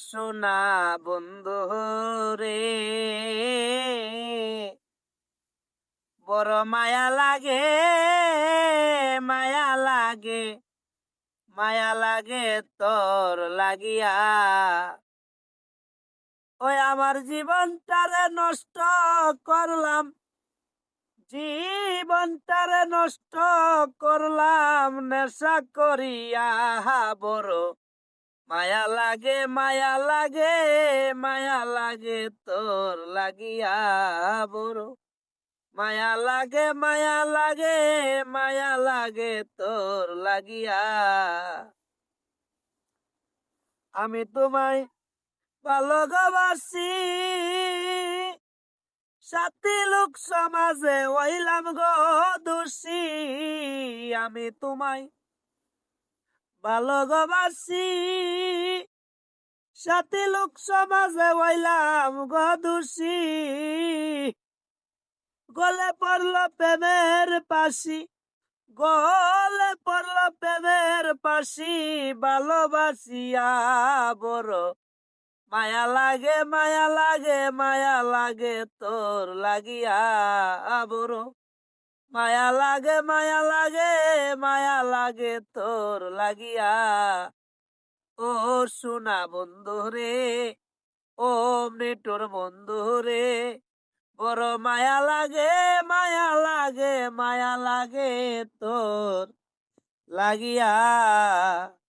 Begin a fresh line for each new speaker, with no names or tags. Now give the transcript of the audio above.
সোনা বন্ধু রে, বড় মায়া লাগে, মায়া লাগে, মায়া লাগে তোর লাগিয়া। ওই আমার জীবনটারে নষ্ট করলাম, জীবনটারে নষ্ট করলাম নেশা করিয়া। বড় মায়া লাগে, মায়া লাগে, মায়া লাগে তোর লাগিয়া। বড় মায়া লাগে, মায়া লাগে, মায়া লাগে তোর লাগিয়া। আমি তোমায় ভালোবাসি, সাথী লোক সমাজে হইলাম গো দোষী। আমি তোমায় ভালোবাসি, সাথী লোক সমাজে হইলাম গো দোষী। গলে পড়লো প্রেমের পাশি, গলে পড়লো প্রেমের পাশি, ভালোবাসিয়া। বড় মায়া লাগে, মায়া লাগে, মায়া লাগে তোর লাগিয়া। বড় মায়া লাগে, মায়া লাগে, মায়া লাগে তোর লাগিয়া। ও সোনা বন্ধু রে, ও মৃত্যুর বন্ধু রে, বড় মায়া লাগে, মায়া লাগে, মায়া লাগে তোর লাগিয়া।